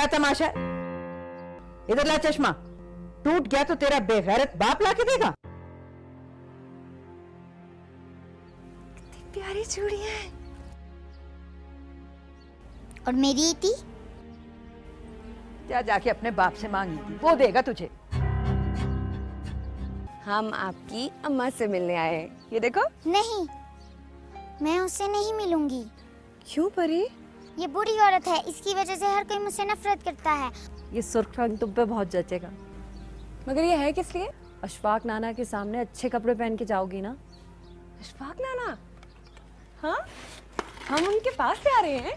क्या तमाशा है? इधर ला चश्मा। टूट गया तो तेरा बेगैरत बाप ला के देगा। कितनी प्यारी चूड़ियां हैं। और मेरी थी क्या जाके अपने बाप से मांगी थी, वो देगा तुझे। हम आपकी अम्मा से मिलने आए हैं। ये देखो। नहीं, मैं उससे नहीं मिलूंगी। क्यों परी? ये बुरी औरत है, इसकी वजह से हर कोई मुझसे नफरत करता है। ये सुर्ख रंग तुम पे बहुत जचेगा। मगर ये है किस लिए? अशफाक नाना के सामने अच्छे कपड़े पहन के जाओगी ना। अशफाक नाना? हाँ, हम उनके पास से आ रहे हैं।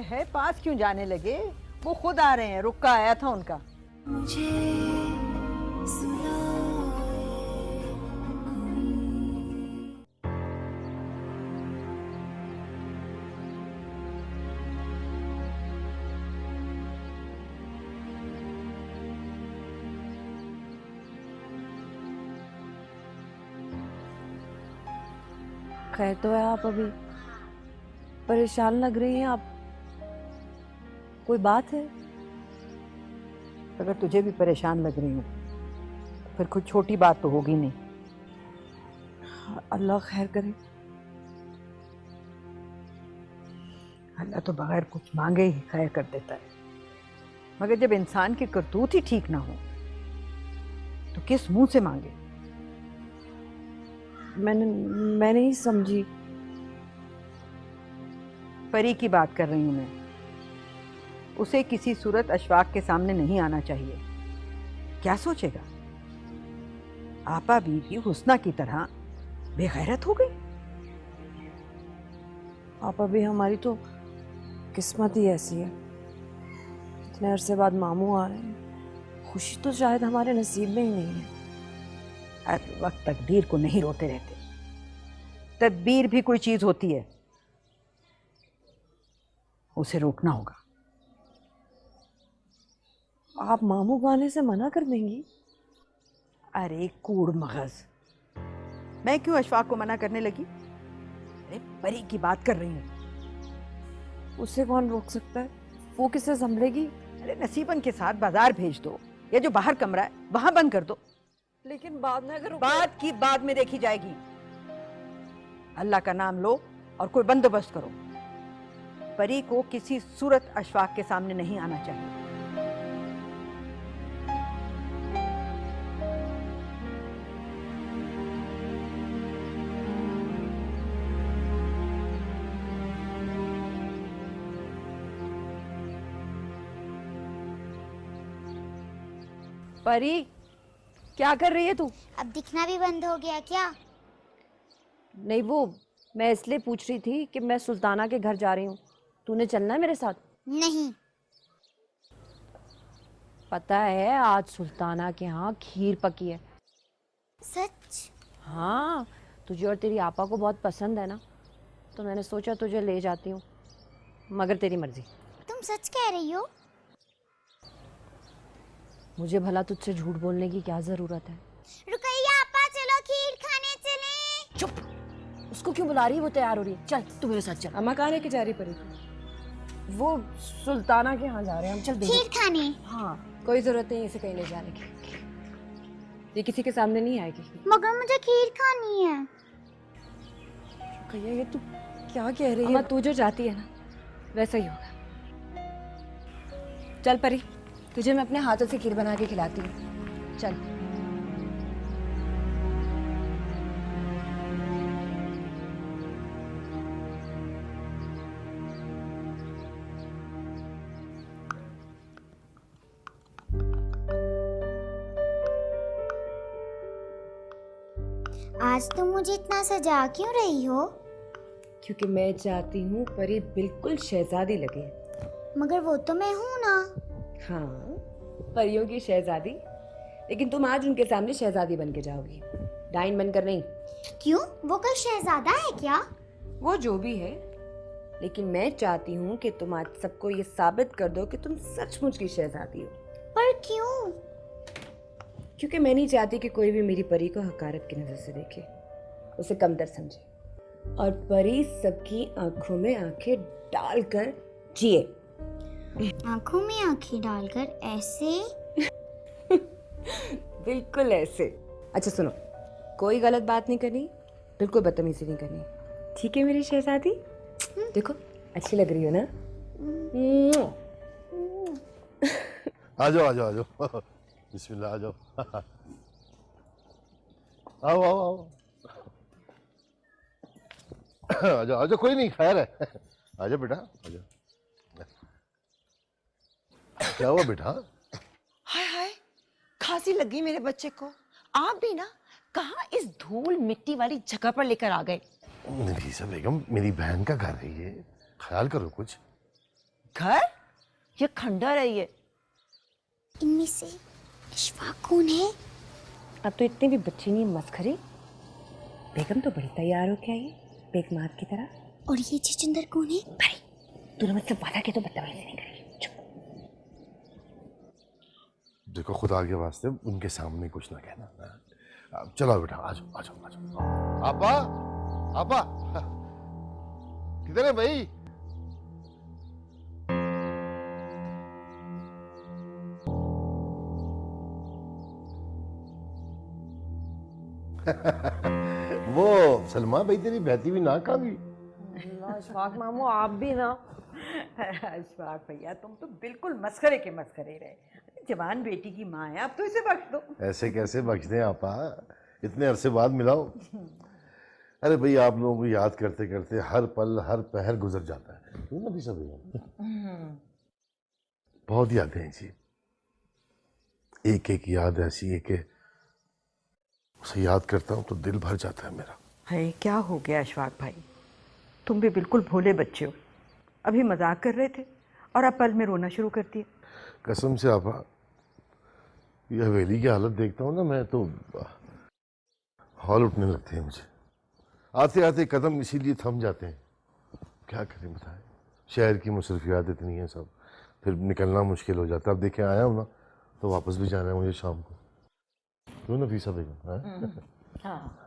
है पास क्यों जाने लगे? वो खुद आ रहे हैं, रुक्का आया था उनका। मुझे खैर तो है, आप अभी परेशान लग रही हैं। आप कोई बात है? अगर तुझे भी परेशान लग रही हूँ तो फिर कोई छोटी बात तो होगी नहीं। अल्लाह खैर करे। अल्लाह तो बगैर कुछ मांगे ही खैर कर देता है। मगर जब इंसान की करतूत ही ठीक ना हो तो किस मुंह से मांगे? मैं नहीं समझी। परी की बात कर रही हूँ मैं। उसे किसी सूरत अशफाक के सामने नहीं आना चाहिए। क्या सोचेगा? आपा बीवी हुस्ना की तरह बेगैरत हो गई। आप अभी हमारी तो किस्मत ही ऐसी है। इतने अरसे बाद मामू आ रहे हैं। खुशी तो शायद हमारे नसीब में ही नहीं है। हर वक्त तकदीर को नहीं रोते रहते। तदबीर भी कोई चीज होती है, उसे रोकना होगा। आप मामू को आने से मना कर देंगी? अरे कूड़ मगज, मैं क्यों अशफाक को मना करने लगी? अरे परी की बात कर रही हूँ। उसे कौन रोक सकता है? वो किसे संभलेगी? अरे नसीबन के साथ बाजार भेज दो, या जो बाहर कमरा है वहां बंद कर दो। लेकिन बाद में अगर बात की बाद में देखी जाएगी। अल्लाह का नाम लो और कोई बंदोबस्त करो। परी को किसी सूरत अशफाक के सामने नहीं आना चाहिए। परी, क्या कर रही है तू? अब दिखना भी बंद हो गया क्या? नहीं, वो मैं इसलिए पूछ रही थी कि मैं सुल्ताना के घर जा रही हूँ। तूने चलना है मेरे साथ? नहीं। पता है आज सुल्ताना के यहाँ खीर पकी है। सच? हाँ, तुझे और तेरी आपा को बहुत पसंद है ना, तो मैंने सोचा तुझे ले जाती हूँ, मगर तेरी मर्जी। तुम सच कह रही हो? मुझे भला तुझसे झूठ बोलने की क्या जरूरत है? रुकैया आपा, चलो खीर खाने चलें। चुप! उसको क्यों बुला रही है? वो तैयार हो रही है। चल तू मेरे साथ चल। अम्मा कहाँ लेके जा रही परी को? वो सुल्ताना के यहाँ जा रहे हैं हम। चल खीर खाने? हाँ। कोई जरूरत नहीं इसे कहीं ले जाने की। ये किसी के सामने नहीं आएगी। मगर मुझे खीर खानी है। भैया ये तू क्या कह रही अम्मा है? तू जो चाहती है ना वैसा ही होगा। चल परी, तुझे मैं अपने हाथों से खीर बना के खिलाती हूँ। चल। आज तुम मुझे इतना सजा क्यों रही हो? क्योंकि मैं चाहती हूँ परी बिल्कुल शहजादी लगे। मगर वो तो मैं हूँ ना। हाँ, परियों की शहजादी। लेकिन तुम आज उनके सामने शहजादी बन के जाओगी, डाइन बनकर नहीं। क्यों? वो कोई शहजादा है क्या? वो जो भी है, लेकिन मैं चाहती हूँ कि तुम आज सबको ये साबित कर दो कि तुम सचमुच की शहजादी हो। पर क्यों? क्योंकि मैं नहीं चाहती कि कोई भी मेरी परी को हकारत की नज़र से देखे, उसे कमतर समझे, और परी सबकी आंखों में आंखें डालकर जिए। आंखों में आंखें डालकर ऐसे। बिल्कुल ऐसे। अच्छा सुनो, कोई गलत बात नहीं करनी, बिल्कुल बदतमीजी नहीं करनी, ठीक है मेरी शहजादी? देखो अच्छी लग रही हो ना? आ जाओ आ जाओ आ जाओ। बिस्मिल्लाह, आ जाओ। आओ आओ आओ। आ जाओ आ जाओ, कोई नहीं, खैर है। आ जाओ बेटा, आ जाओ। क्या हुआ बेटा? हाय हाय, खांसी लग गई मेरे बच्चे को। आप भी ना कहाँ इस धूल मिट्टी वाली जगह पर लेकर आ गए। नफीसा बेगम, मेरी बहन का घर है ये, ख्याल करो कुछ। घर? ये खंडर है ये। इनमें से अशफाक कौन है? अब तो इतनी भी बच्ची नहीं मस्खरी। बेगम तो बड़ी तैयार हो के आई, बेगमात की तरह। और ये जितेंद्र कौन है? भाई तूने मुझसे वादा किया तो बदतमीजी नहीं करेगी। देखो खुदा के वास्ते उनके सामने कुछ ना कहना। अब चलो बेटा, आ जाओ आ जाओ आ जाओ। आपा, आपा, किधर है भाई? वो सलमा भाई, तेरी बहती हुई नाक कहाँ गई? अशफाक मामू आप भी ना। अशफाक भैया, तुम तो बिल्कुल मस्खरे के मस्खरे रहे। जवान बेटी की माँ है, अब तो इसे बख्श दो। ऐसे कैसे बख्श दें आपा, इतने अरसे बाद मिलाओ। अरे भाई, आप लोगों को याद करते करते हर पल हर पहर गुजर जाता है, क्यों ना भी सब? बहुत यादें हैं जी, एक एक याद ऐसी है कि उसे याद करता हूँ तो दिल भर जाता है मेरा। है क्या हो गया अशफाक भाई? तुम भी बिल्कुल भोले बच्चे हो। अभी मजाक कर रहे थे और अब पल में रोना शुरू कर दिया। कसम से आपा, ये हवेली की हालत देखता हूँ ना मैं तो हौल उठने लगते हैं मुझे। आते आते कदम इसीलिए थम जाते हैं। क्या करें बताएं, शहर की मसरूफियात इतनी है सब, फिर निकलना मुश्किल हो जाता है। अब देखें आया हूँ ना तो वापस भी जाना है मुझे शाम को, क्यों नफीसा बेगम? हाँ,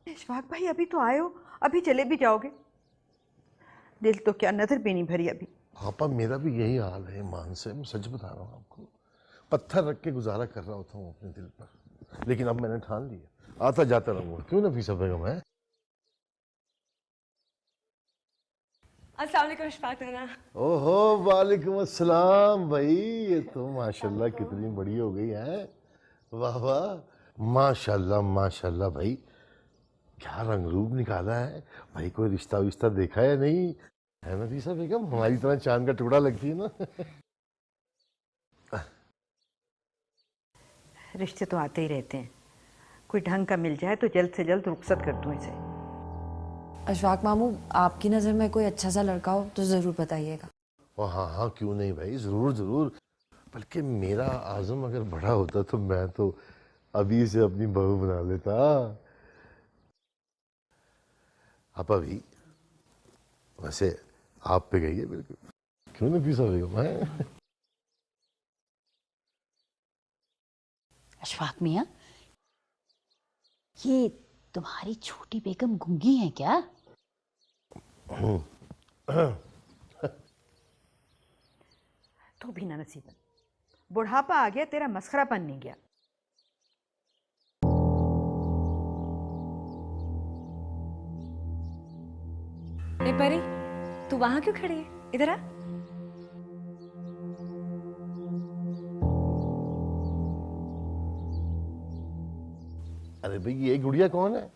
अशफाक भाई अभी तो आए हो, अभी चले भी जाओगे? दिल तो क्या नजर भी नहीं भरी अभी। आपा मेरा भी यही हाल है ईमान से, मैं सच बता रहा हूँ आपको। पत्थर रख के गुजारा कर रहा होता हूँ अपने दिल पर, लेकिन अब मैंने ठान लिया, आता जाता रहूंगा। क्यों नफीसा बेगम? है अस्सलाम वालेकुम अशफाक नाना। ओहो, वालेकुम अस्सलाम भाई। ये तो माशाल्लाह कितनी बड़ी हो गई है। वाह वाह, माशाल्लाह माशाल्लाह भाई, क्या रंग रूप निकाला है भाई। कोई रिश्ता विश्ता देखा है नहीं? है नफीसा बेगम, हमारी तरह चांद का टुकड़ा लगती है ना। रिश्ते तो आते ही रहते हैं, कोई ढंग का मिल जाए तो जल्द से जल्द रुखसत कर दूं इसे। अशफाक मामू आपकी नज़र में कोई अच्छा सा लड़का हो तो ज़रूर बताइएगा। ओ हाँ हाँ, क्यों नहीं भाई, जरूर जरूर। बल्कि मेरा आज़म अगर बड़ा होता तो मैं तो अभी से अपनी बहू बना लेता। आप अभी वैसे आप पे गई है बिल्कुल, क्यों नफीसा बेगम? है अशफाक मियाँ, ये तुम्हारी छोटी बेगम गूंगी है क्या? तो भी ना नसीबन, बुढ़ापा आ गया, तेरा मस्खरापन नहीं गया। ए परी, तू वहां क्यों खड़ी है? इधर आ। अरे भाई, ये गुड़िया कौन है?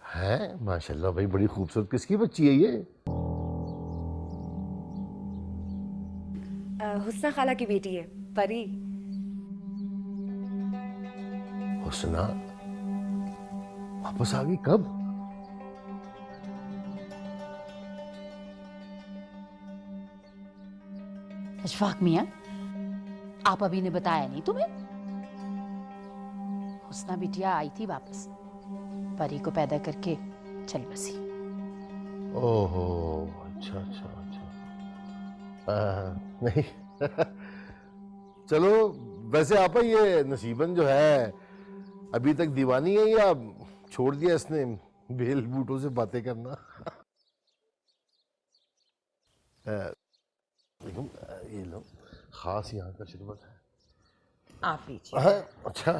हैं माशाल्लाह भाई, बड़ी खूबसूरत। किसकी बच्ची है ये? हुस्ना खाला की बेटी है परी। हुस्ना वापस आ गई कब? अशफाक मियाँ, आप अभी ने बताया नहीं तुम्हें? हुस्ना बिटिया आई थी वापस, परी को पैदा करके चल बसी। ओहो, अच्छा अच्छा अच्छा। नहीं। चलो, वैसे आपा ये नसीबन जो है अभी तक दीवानी है या छोड़ दिया इसने बेल बूटों से बातें करना? ये लो, खास यहाँ का शरबत है। आप लीजिए। अच्छा,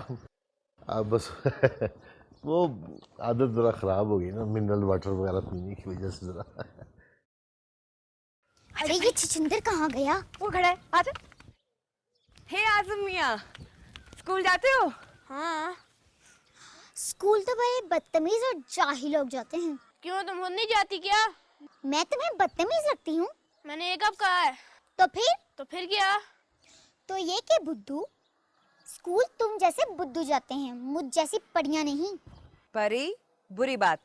आप बस वो आदत ज़रा ख़राब हो गई ना, मिनरल वाटर वगैरह पीने की वजह से ज़रा। अरे ये छछूंदर कहाँ गया? वो खड़ा है, आजा। हे आज़म मियाँ, स्कूल जाते हो? हाँ, स्कूल तो बड़े बदतमीज और जाहिल लोग जाते हैं। क्यों, तुम खुद नहीं जाती क्या? मैं तुम्हें बदतमीज लगती हूँ? मैंने ये कब कहा है? तो फिर क्या? तो ये कि बुद्धू, स्कूल तुम जैसे बुद्धू जाते हैं, मुझ जैसी पड़ियाँ नहीं। परी, बुरी बात।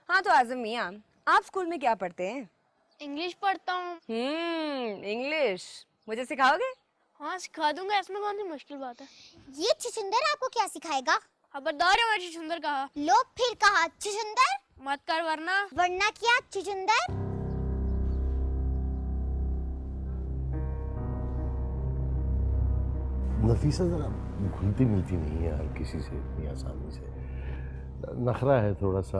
हाँ तो आज़म मियाँ, आप स्कूल में क्या पढ़ते हैं? इंग्लिश पढ़ता हूँ। इंग्लिश मुझे सिखाओगे? हाँ सिखा दूंगा, इसमें कौन सी मुश्किल बात है। ये छछूंदर आपको क्या सिखाएगा? खबरदार है, मैंने सुंदर कहा। लो फिर कहा छछूंदर, मत कर वरना। वरना क्या छछूंदर? नफीसा ज़रा घुलती मिलती नहीं है यार किसी से इतनी आसानी से, नखरा है थोड़ा सा।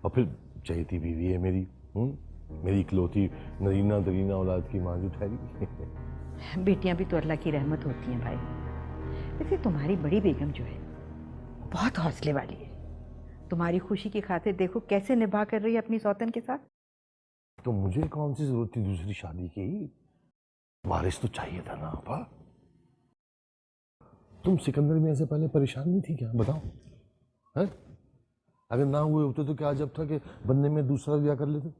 और फिर चहेती बीवी है मेरी, मेरी इकलौती नरीना दरीना औलाद की माँ जो ठहरी। बेटियां भी तो अल्लाह की रहमत होती हैं भाई। वैसे तुम्हारी बड़ी बेगम जो है बहुत हौसले वाली है। तुम्हारी खुशी की खातिर देखो कैसे निभा कर रही है अपनी सौतन के साथ। तो मुझे कौन सी जरूरत थी दूसरी शादी की? वारिस तो चाहिए था ना आपा। तुम सिकंदर मियां से पहले परेशान नहीं थी क्या, बताओ? है? अगर ना हुए होते तो क्या जब था कि बंदे में दूसरा ब्याह कर लेते।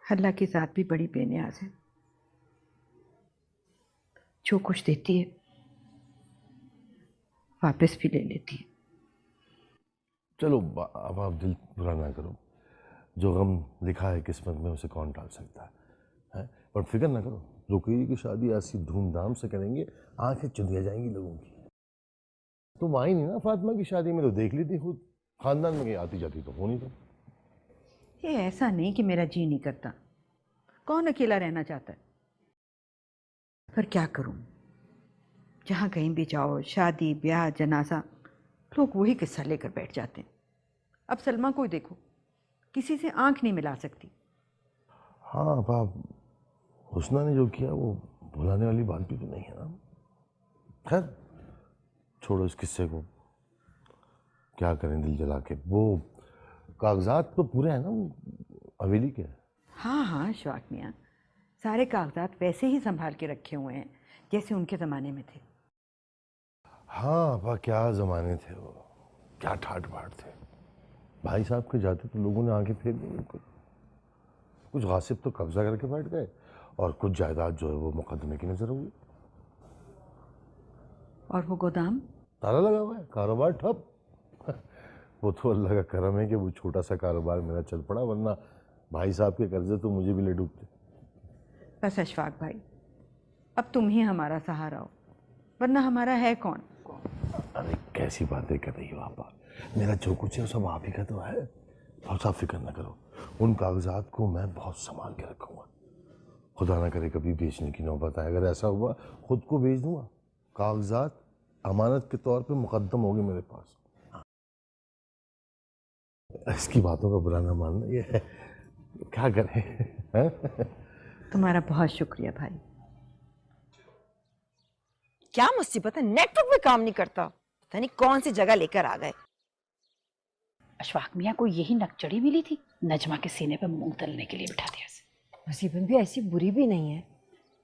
अल्लाह की ज़ात भी बड़ी बेनियाज है, जो कुछ देती है वापस भी ले लेती है। चलो अब आप दिल बुरा ना करो, जो गम लिखा है किस्मत में उसे कौन टाल सकता है? पर फिक्र ना करो, रुकैया की शादी ऐसी धूमधाम से करेंगे आंखें चुंधिया जाएंगी लोगों की। तुम आई नहीं ना फातिमा की शादी में, तो देख लेती खुद, खानदान में कहीं आती जाती तो हो नहीं। तो ये ऐसा नहीं कि मेरा जी नहीं करता, कौन अकेला रहना चाहता है? पर क्या करूं, जहां कहीं भी जाओ, शादी ब्याह जनाजा, लोग वही किस्सा लेकर बैठ जाते हैं। अब सलमा को ही देखो, किसी से आंख नहीं मिला सकती। हाँ बाप, हुस्ना ने जो किया वो भुलाने वाली बात भी तो नहीं है ना। खैर छोड़ो इस किस्से को, क्या करें दिल जला के। वो कागजात तो पूरे हैं ना हवेली के? हाँ हाँ शौक मियाँ, सारे कागजात वैसे ही संभाल के रखे हुए हैं जैसे उनके ज़माने में थे। हाँ अपा, क्या ज़माने थे वो, क्या ठाट बाट थे। भाई साहब के जाते तो लोगों ने आंखें फेर दी बिल्कुल। कुछ गासिब तो कब्जा करके बैठ गए और कुछ जायदाद जो है वो मुकदमे की नजर हुई। और वो गोदाम ताला लगा हुआ है, कारोबार ठप। वो तो अल्लाह का करम है कि वो छोटा सा कारोबार मेरा चल पड़ा, वरना भाई साहब के कर्जे तो मुझे भी ले डूबते। बस अशफाक भाई, अब तुम ही हमारा सहारा हो, वरना हमारा है कौन? अरे कैसी बातें कर रही हो आपा, मेरा जो कुछ है सब आप ही का तो है। और आप फिक्र न करो, उन कागजात को मैं बहुत संभाल के रखूँगा। खुदा ना करे कभी बेचने की नौबत आए, अगर ऐसा हुआ खुद को बेच दूंगा। कागजात अमानत के तौर पे मुकद्दम होंगे मेरे पास। इसकी बातों का बुरा ना मानना, ये है क्या करें। तुम्हारा बहुत शुक्रिया भाई। क्या मुसीबत है, नेटवर्क में काम नहीं करता, पता नहीं कौन सी जगह लेकर आ गए। अशफाक मियाँ को यही नकचड़ी मिली थी, नजमा के सीने पे मूंग तलने के लिए बिठा दिया उसे। नसीबन भी ऐसी बुरी भी नहीं है।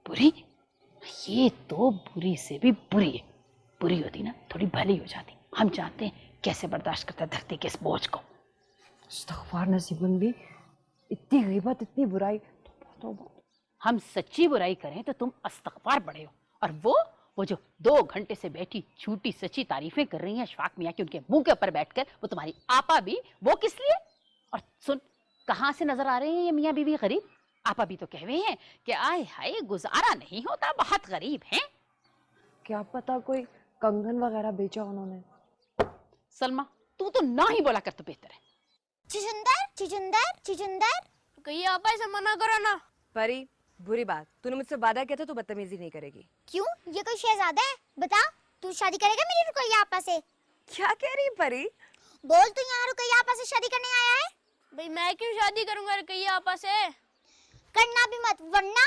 बुरी? ये तो बुरी से भी बुरी है। बुरी होती ना थोड़ी भली हो जाती। हम जानते हैं कैसे बर्दाश्त करता है धरती के इस बोझ को। इस्तग़फ़ार नसीबन भी, इतनी गीबत इतनी बुराई तो हम सच्ची बुराई करें तो तुम इस्तग़फ़ार पढ़े हो, और वो जो 2 घंटे से बैठी झूठी सच्ची तारीफें कर रही हैं अशफाक मियाँ की, उनके मुंह के ऊपर बैठकर, वो तुम्हारी आपा भी, वो किस लिए? और सुन, कहाँ से नजर आ रहे हैं ये मियाँ बीवी गरीब? आपा भी तो कह रहे हैं कि आए हाय गुजारा नहीं होता, बहुत गरीब हैं। क्या पता कोई कंगन वगैरह बेचा उन्होंने। सलमा तू तो ना ही बोला कर तो बेहतर है। छछूंदर छछूंदर छछूंदर, कहिए आपा, इसे मना करो ना। परी, बुरी बात, तूने मुझसे वादा किया था तू बदतमीजी नहीं करेगी। क्यों, ये कोई शहजादा है? बता, तू शादी करेगा मेरी रुकैया आपा से? क्या कह रही है परी? बोल, तू यहाँ रुकैया आपा से शादी करने आया है? भाई मैं क्यों शादी करूंगा रुकैया आपा से? करना भी मत वरना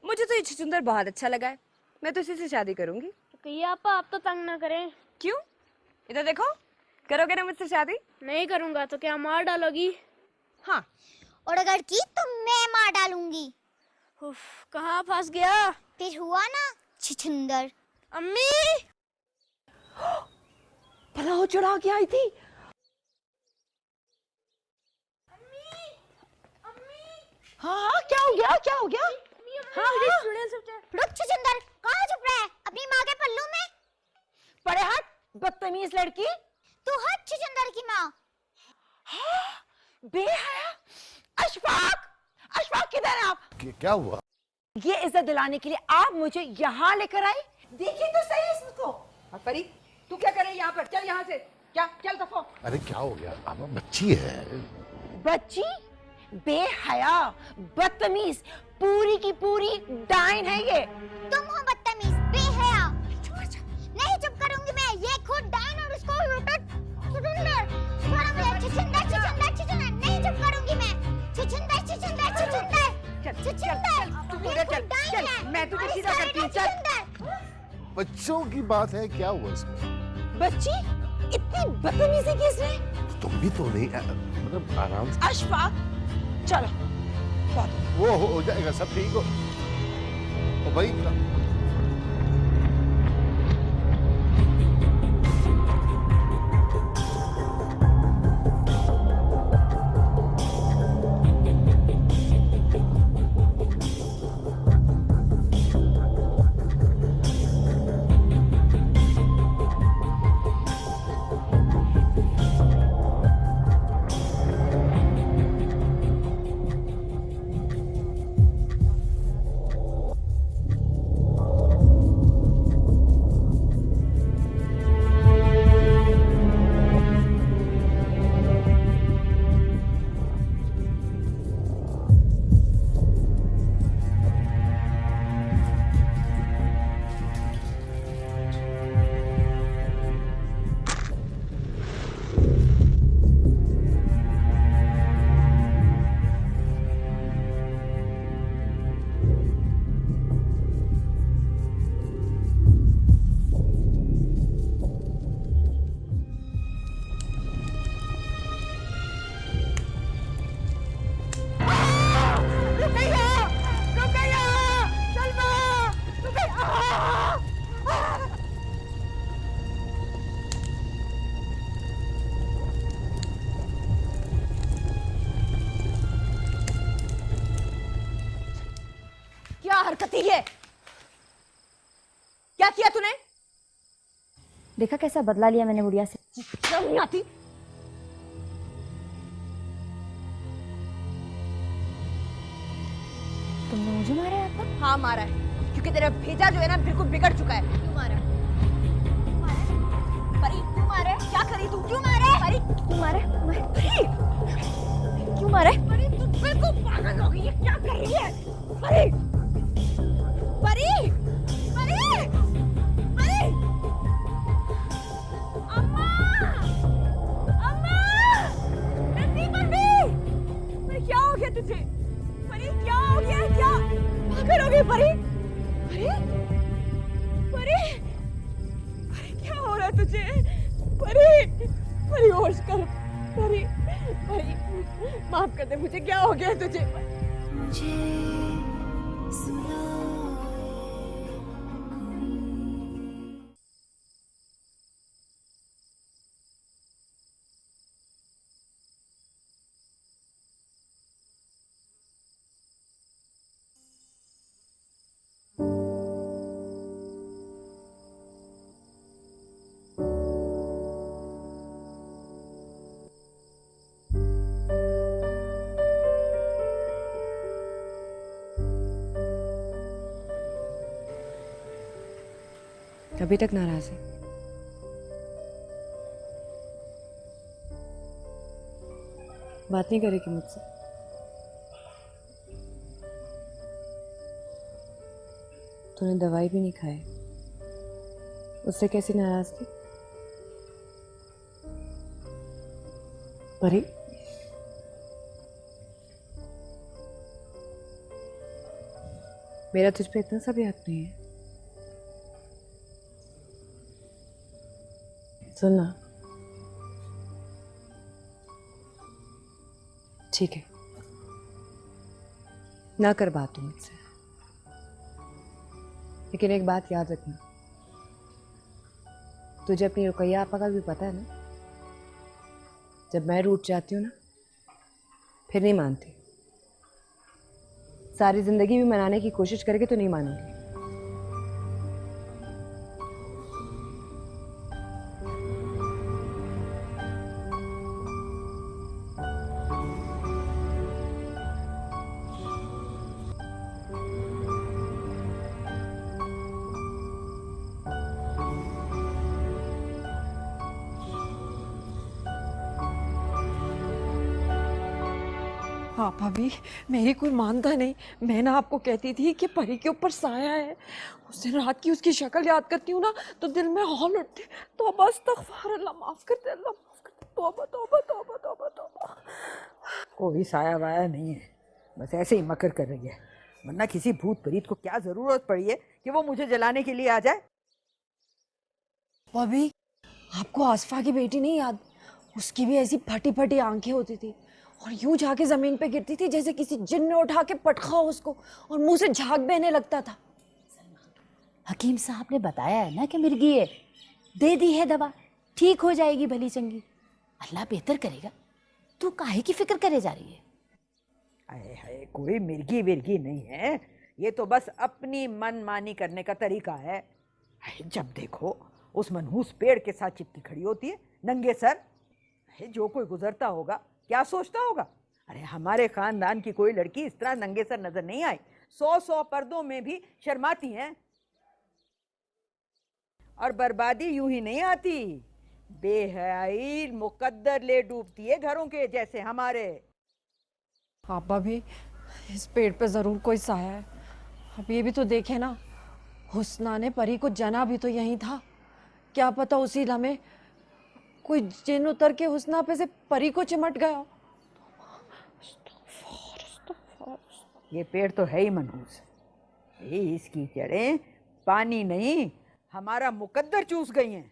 मुझे तो ये छुचुंदर बहुत अच्छा लगा है, मैं तो इसी से शादी करूंगी। रुकैया आपा आप तो तंग ना करें। क्यों? इधर देखो, करोगे ना मुझसे शादी? नहीं करूंगा तो क्या मार डालोगी? हाँ। और अगर की तो मैं मार डालूंगी। उफ, कहाँ फंस गया? फिर हुआ ना छुछुंदर। अम्मी भला हो चढ़ा के आई थी। हाँ क्या हो गया, क्या हो गया? हाँ रुक छुछुंदर, कहाँ छुप रहा है? अपनी माँ के पल्लू में। परे हट बदतमीज लड़की। तू हट छुछुंदर की माँ। बेहया। अशफाक, अशफाक किधर है आप? क्या हुआ? ये इज्जत दिलाने के लिए आप मुझे यहाँ लेकर आई? देखिए तो सही इसको। परी तू क्या करे यहाँ पर? चल यहाँ से, क्या चल दफो। अरे क्या हो गया? अब बच्ची है। बच्ची? बेहया, बदतमीज, पूरी की पूरी डाइन है ये। तुम हो बदतमीज, बेहया। नहीं चुप करूंगी मैं, ये खुद डाइन और उसको उल्टा छुछुंदर। थोड़ा मुझे छुछुंदर छुछुंदर छुछुंदर, नहीं चुप करूंगी मैं। छुछुंदर छुछुंदर छुछुंदर छुछुंदर। तू उधर चल, चल, मैं तुझे सीधा करती हूँ, चल। बच्चों की बात है, क्या हुआ इसमें? बच्ची? इतनी बदतमीजी की इसने? तुम भी तो नहीं मतलब आराम से। अशफाक चलो, वो हो जाएगा, सब ठीक हो। ओ भाई क्या हरकत है? क्या किया तूने? देखा कैसा बदला लिया मैंने बुढ़िया से। शर्म नहीं आती? तुमने मुझे मारा है आपा? हाँ मारा है, क्योंकि तेरा भेजा जो है ना बिल्कुल बिगड़ चुका है। क्यों मारा? परी क्यों मारे? क्या करी तू? क्यों मारे? परी क्यों मारे? परी क्यों मारे? परी तू बिल्कुल पागल हो गई है, क्या कर रही है? परी परी परी परी अम्मा अम्मा नसीमा भी। परी क्या हो गया तुझे? परी क्या हो गया? क्या पागल हो गई परी? परी परी परी क्या हो रहा है तुझे? परी परी होश कर। परी परी माफ कर दे मुझे, क्या हो गया तुझे? अभी तक नाराज है? बात नहीं करेगी मुझसे? तूने दवाई भी नहीं खाई, उससे कैसी नाराज थी? परी, मेरा तुझ पे इतना सा भी हक नहीं है। सुनना, ठीक है, ना कर बात तू मुझसे, लेकिन एक बात याद रखना, तुझे अपनी रुकैया आपा का भी पता है ना, जब मैं रूठ जाती हूँ ना फिर नहीं मानती। सारी जिंदगी भी मनाने की कोशिश करके तो नहीं मानूंगी। हाँ भाभी, मेरी कोई मानता नहीं। मैं ना आपको कहती थी कि परी के ऊपर साया है। उस दिन रात की उसकी शक्ल याद करती हूँ ना तो दिल में हौल उठती। तौबा अस्तगफार, अल्लाह माफ कर दे, अल्लाह माफ कर दे। तौबा तौबा तौबा तौबा तौबा। कोई साया वाया नहीं है, बस ऐसे ही मकर कर रही है, वरना किसी भूत प्रीत को क्या जरूरत पड़ी है कि वो मुझे जलाने के लिए आ जाए। भाभी, आपको आसफा की बेटी नहीं याद? उसकी भी ऐसी फटी फटी आंखें होती थी और यूं जाके जमीन पे गिरती थी जैसे किसी जिन ने उठा के पटखा हो उसको, और मुंह से झाग बहने लगता था। हकीम साहब ने बताया है ना कि मिर्गी है, दे दी है दवा, ठीक हो जाएगी भली चंगी। अल्लाह बेहतर करेगा, तू काहे की फिक्र करे जा रही है? आए हाय, कोई मिर्गी विर्गी नहीं है, ये तो बस अपनी मनमानी करने का तरीका है। हाय, जब देखो उस मनहूस पेड़ के साथ चिपकी खड़ी होती है नंगे सर। हाय, जो कोई गुजरता होगा क्या सोचता होगा? अरे हमारे खानदान की कोई लड़की इस तरह नंगे सर नजर नहीं आई। 100 पर्दों में भी शर्माती हैं। और बर्बादी यूं ही नहीं आती, बेहयाई मुकद्दर ले डूबती है घरों के जैसे हमारे। हाँ भाभी, इस पेड़ पे जरूर कोई साया है। अब ये भी तो देखे ना, हुस्ना ने परी को जना भी तो यही था। क्या पता उसी लम्हे कोई जिन उतर के हुस्ना पे से परी को चिमट गया हो। ये पेड़ तो है ही मनहूस, ये इसकी जड़ें पानी नहीं हमारा मुकद्दर चूस गई हैं।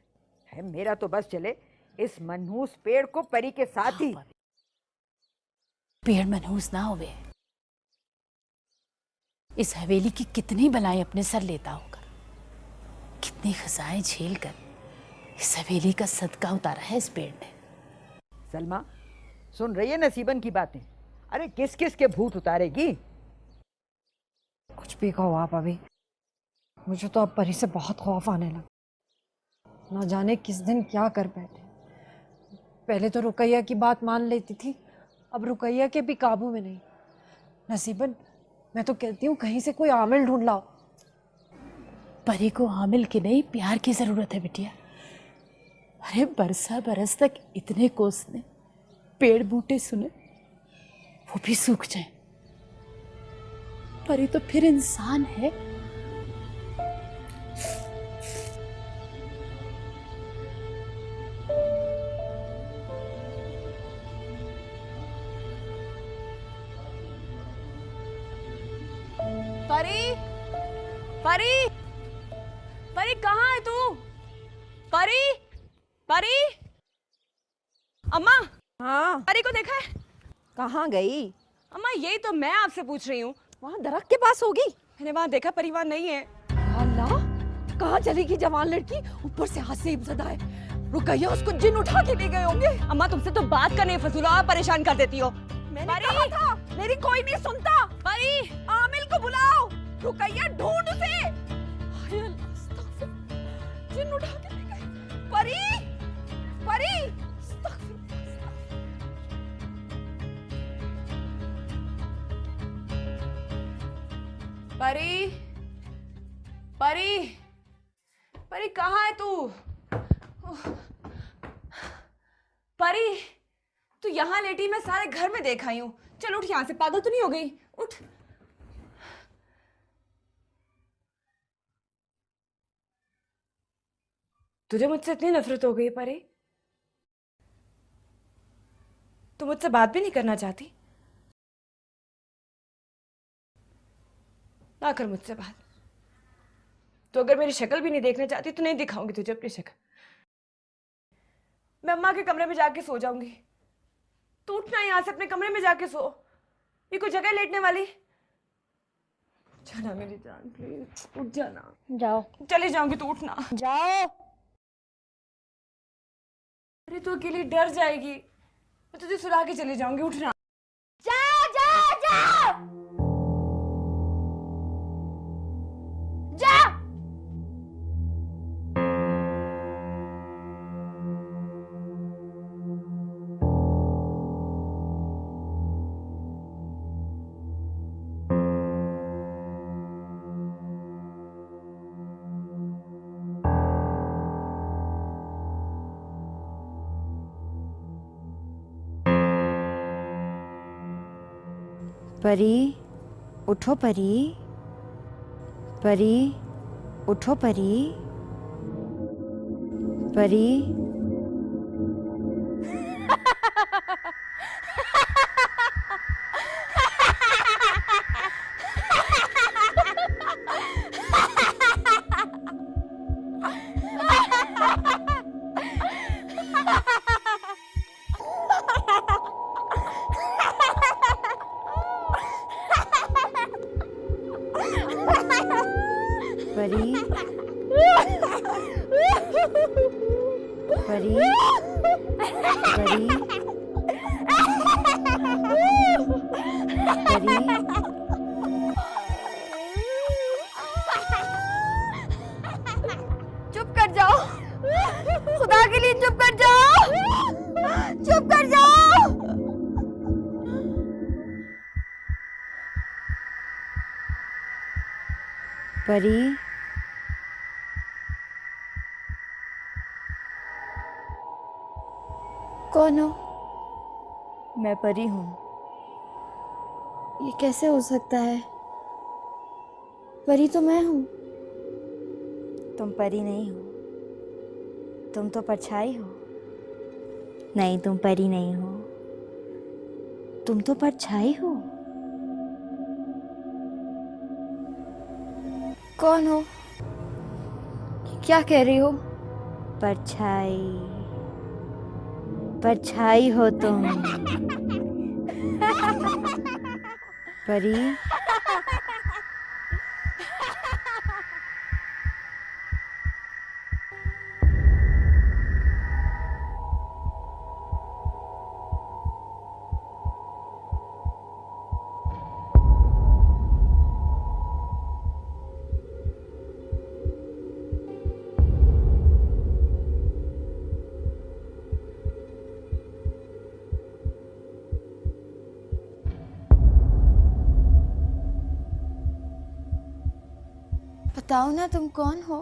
है मेरा तो बस चले इस मनहूस पेड़ को परी के साथ ही। पेड़ मनहूस ना होवे, इस हवेली की कितनी बलाएं अपने सर लेता होगा, कितनी खजाएं झेल कर इस हवेली का सदका उतारा है इस पेड़ ने। सलमा, सुन रही है नसीबन की बातें? अरे किस किस के भूत उतारेगी? कुछ भी कहो आप अभी, मुझे तो अब परी से बहुत खौफ आने लगा। ना जाने किस दिन क्या कर बैठे। पहले तो रुकैया की बात मान लेती थी, अब रुकैया के भी काबू में नहीं। नसीबन, मैं तो कहती हूँ कहीं से कोई आमिल ढूंढ लाओ। परी को आमिल की नहीं, प्यार की जरूरत है बिटिया। अरे बरसा बरस तक इतने कोसने पेड़ बूटे सुने, वो भी सूख जाए। परी तो फिर इंसान है। परी, परी, परी कहाँ है तू? परी, परी, अम्मा, हाँ, परी को देखा है? कहाँ गई? अम्मा यही तो मैं आपसे पूछ रही हूँ। वहाँ दरख्त के पास होगी। मैंने वहाँ देखा, परिवार नहीं है। अल्लाह, कहाँ चलेगी जवान लड़की? ऊपर से हाथ से इब्तदा है। रुकैया उसको जिन उठा के ले गए होंगे। अम्मा तुमसे तो बात करने फजूल आप परेशान कर देती हो। मैंने कहा था, मेरी कोई नहीं सुनता। परी, आमिल को बुलाओ, रुकैया ढूंढ उसे। हाय अल्लाह, अस्तगफिर, जिन उठा के ले गए। परी, परी, अस्तगफिर। परी, परी, परी कहाँ है तू? परी, तू यहाँ लेटी, मैं सारे घर में देख आई हूँ। चल उठ यहाँ से, पागल तो नहीं हो गई? उठ। तुझे मुझसे इतनी नफरत हो गई परी? तो मुझसे बात भी नहीं करना चाहती? ना कर मुझसे बात। तो अगर मेरी शक्ल भी नहीं देखना चाहती तो नहीं दिखाऊंगी तुझे अपनी शक्ल। मैं अम्मा के कमरे में जाके सो जाऊंगी। तू उठना यहाँ से, अपने कमरे में जाके सो। ये कोई जगह लेटने वाली? जाना मेरी जान, प्लीज उठ जाना। जाओ चली जाऊंगी, तू उठना। जाओ। अरे तू अकेली डर जाएगी, मैं तुझे सुला के चली जाऊंगी, उठना। जाओ जाओ जाओ जाओ। परी, उठो परी, परी, उठो परी, परी। परी, परी, परी, परी। चुप कर जाओ, खुदा के लिए चुप कर जाओ, चुप कर जाओ। परी, कौन हो? मैं परी हूँ। ये कैसे हो सकता है? परी तो मैं हूँ। तुम परी नहीं हो, तुम तो परछाई हो। नहीं, तुम परी नहीं हो, तुम तो परछाई हो। कौन हो? क्या कह रही हो? परछाई, परछाई हो तुम। परी, बताओ ना, तुम कौन हो?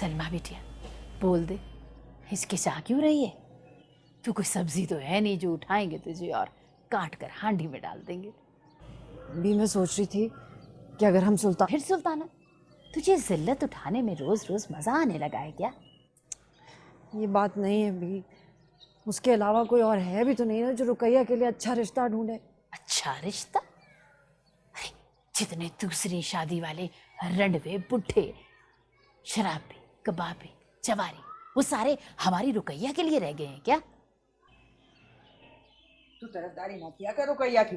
सलमा बिटिया बोल दे, हिचकिचा क्यों रही है? तू कोई सब्जी तो है नहीं जो उठाएंगे तुझे और काट कर हांडी में डाल देंगे। भी मैं सोच रही थी कि अगर हम सुल्तान फिर सुल्ताना, तुझे जिल्लत उठाने में रोज रोज मजा आने लगा है क्या? ये बात नहीं है भी, उसके अलावा कोई और है भी तो नहीं ना जो रुकैया के लिए अच्छा रिश्ता ढूंढे। अच्छा रिश्ता? अरे जितने दूसरी शादी वाले रंडवे बुढ़े शराबी कबाबी चवारी वो सारे हमारी रुकैया के लिए रह गए हैं क्या? तू तरफदारी ना किया कर रुकैया की।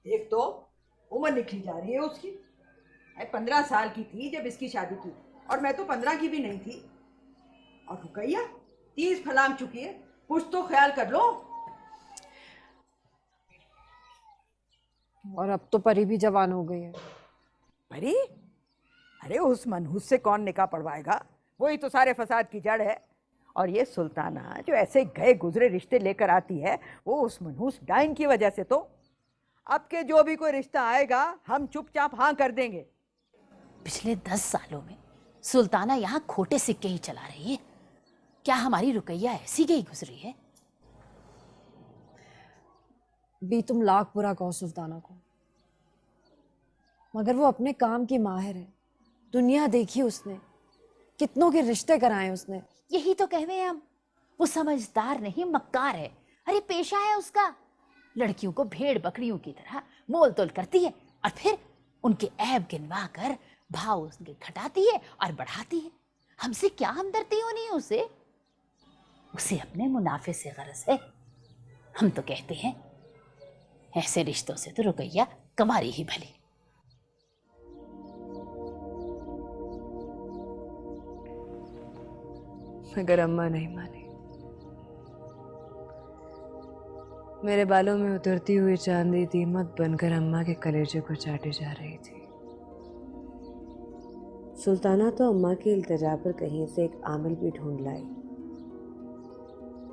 एक तो उम्र निकली जा रही है उसकी। 15 साल की थी जब इसकी शादी की और मैं तो 15 की भी नहीं थी। और रुकैया 30 फलांग चुकी है, कुछ तो ख्याल कर लो। और अब तो परी भी जवान हो गई है। परी? अरे उस मनहूस से कौन निकाह पढ़वाएगा? वही तो सारे फसाद की जड़ है। और ये सुल्ताना जो ऐसे गए गुजरे रिश्ते लेकर आती है वो उस मनहूस डाइन की वजह से। तो अब के जो भी कोई रिश्ता आएगा हम चुपचाप हाँ कर देंगे। पिछले 10 सालों में सुल्ताना यहाँ खोटे सिक्के ही चला रही है। क्या हमारी रुकैया ऐसी गई गुजरी है? भी तुम लाख बुरा कहो सुल्ताना को, मगर वो अपने काम की माहिर है। दुनिया देखी उसने, कितनों के रिश्ते कराए उसने। यही तो कहवे हैं हम, वो समझदार नहीं मक्कार है। अरे पेशा है उसका, लड़कियों को भेड़ बकरियों की तरह मोल तोल करती है और फिर उनके ऐब गिनवा कर भाव उनके घटाती है और बढ़ाती है। हमसे क्या हमदर्दी होनी है उसे? उसे अपने मुनाफे से गरज है। हम तो कहते हैं ऐसे रिश्तों से तो रुकैया कमारी ही भली। मगर अम्मा नहीं मानी। मेरे बालों में उतरती हुई चांदी दीमक बनकर अम्मा के कलेजे को चाटे जा रही थी। सुल्ताना तो अम्मा की इल्तिजा पर कहीं से एक आमिल भी ढूंढ लाई,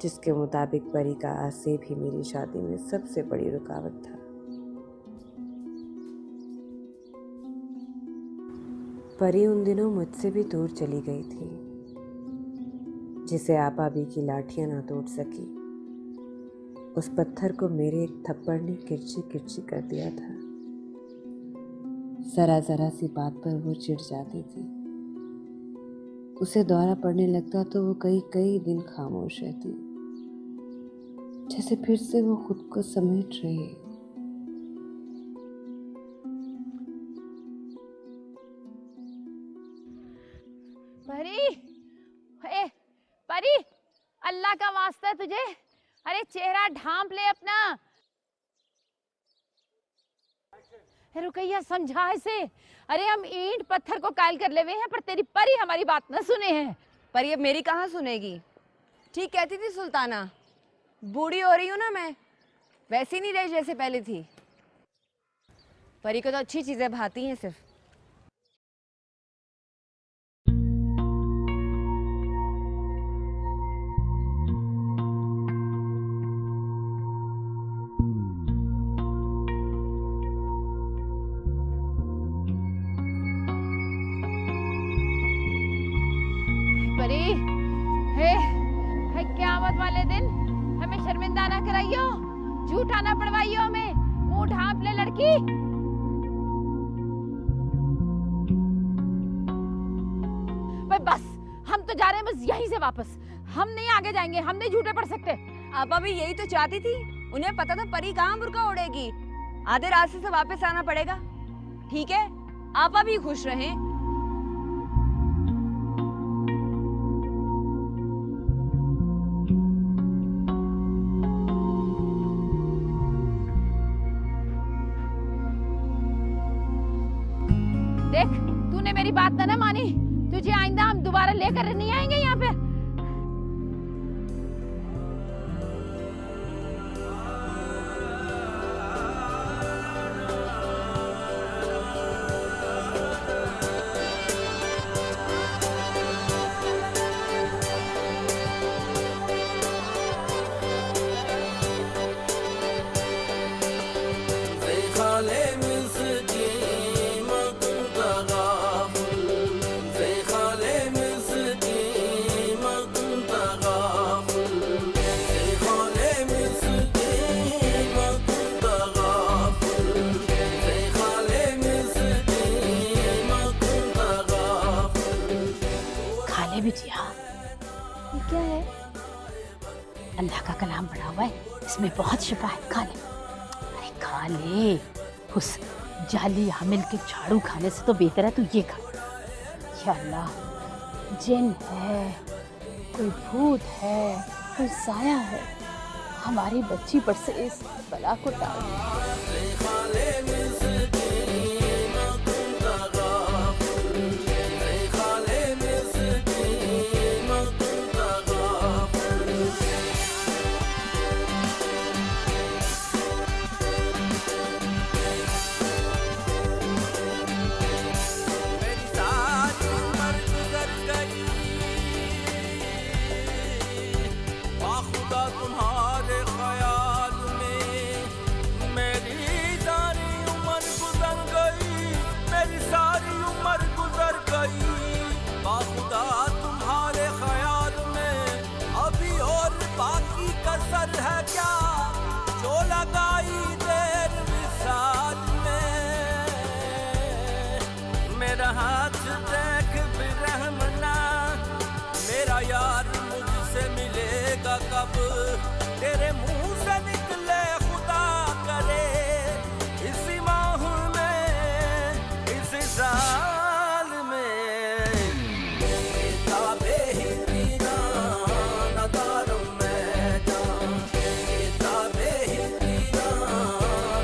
जिसके मुताबिक परी का आसेब ही मेरी शादी में सबसे बड़ी रुकावट था। परी उन दिनों मुझसे भी दूर चली गई थी, जिसे आपा भी की लाठियां ना तोड़ सकी। उस पत्थर को मेरे एक थप्पड़ ने किरची किरची कर दिया था। जरा जरा सी बात पर वो चिढ़ जाती थी। उसे दौरा पड़ने लगता तो वो कई कई दिन खामोश रहती, जैसे फिर से वो खुद को समेट रही है। परी, परी, अल्लाह का वास्ता है तुझे, अरे चेहरा ढांप ले अपना। रुकैया समझा इसे। अरे हम ईंट पत्थर को कायल कर ले हुए हैं पर तेरी परी हमारी बात न सुने हैं। परी अब मेरी कहाँ सुनेगी? ठीक कहती थी सुल्ताना, बूढ़ी हो रही हूँ ना मैं, वैसी नहीं रही जैसे पहले थी। परी को तो अच्छी चीजें भाती हैं सिर्फ। परी, हे क़यामत वाले दिन हमें शर्मिंदा ना कराइयो, झूठा ना पड़वाइयो हमें। मुंह ढांप ले लड़की। भाई बस, हम तो जा रहे हैं बस यहीं से वापस। हम नहीं आगे जाएंगे, हम नहीं झूठे पड़ सकते। आपा भी यही तो चाहती थी, उन्हें पता था परी कहाँ बुर्का उड़ेगी। आधे रास्ते से वापस आना पड़ेगा। ठीक है, आपा भी खुश रहें। देख, तूने मेरी बात ना मानी, तुझे आइंदा हम दोबारा लेकर नहीं आएंगे यहाँ पे। है? अल्लाह का कलाम पढ़ा हुआ है, इसमें बहुत शिफा है, खा ले। अरे खा ले, उस जाली हामिल के झाड़ू खाने से तो बेहतर है तू ये खा। या अल्लाह, जिन है, कोई भूत है, कोई साया है, हमारी बच्ची पर से इस बला को टाल। तेरे मुंह से निकले खुदा करे इसी माह में इस साल में किताबे ही पीना नदारों में जान किताबे ही पीना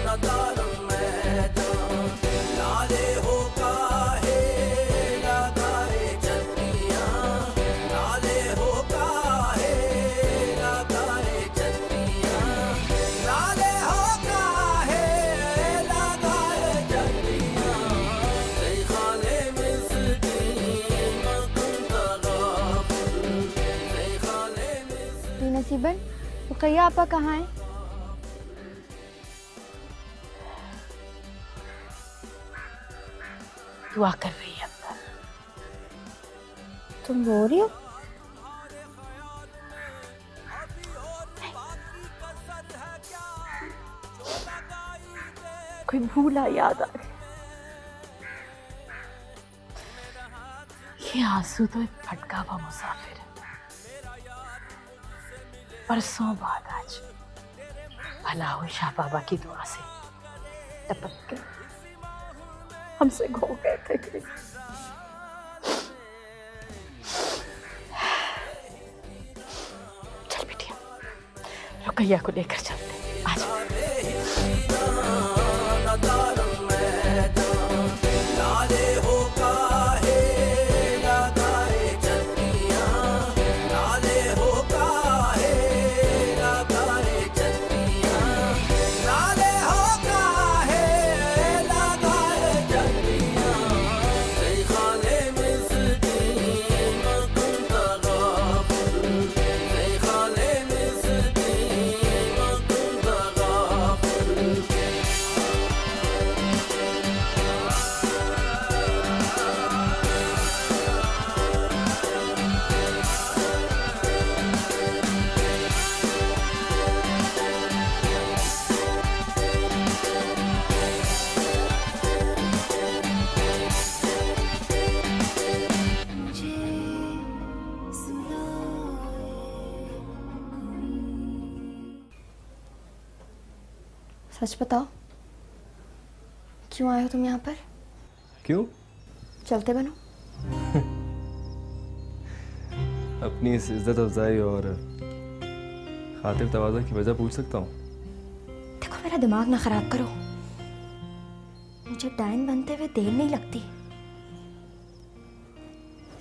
नदारों में जान लाले हो काहे लगाए चटनियाँ लाले हो काहे नसीबन, रुकैया आपा कहाँ है? दुआ कर रही है अंदर। तुम रो रही हो? कोई भूला याद आ गया। ये आंसू तो एक भटका हुआ मुसाफिर है। परसों बाद आज भला हो शाह बाबा की दुआ से टपक के हमसे खो गए थे। चल बिटिया, रुकैया को लेकर चलते। आज सच बताओ, क्यों आए हो तुम यहाँ पर? क्यों? चलते बनो। अपनी इस इज्जत अफजाई और खातिर तवाज़ा की वजह पूछ सकता हूँ? देखो, मेरा दिमाग ना खराब करो। मुझे डाइन बनते हुए देर नहीं लगती।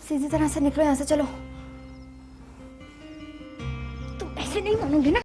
सीधी तरह से निकलो यहाँ से, चलो। तुम ऐसे नहीं मानोगे ना।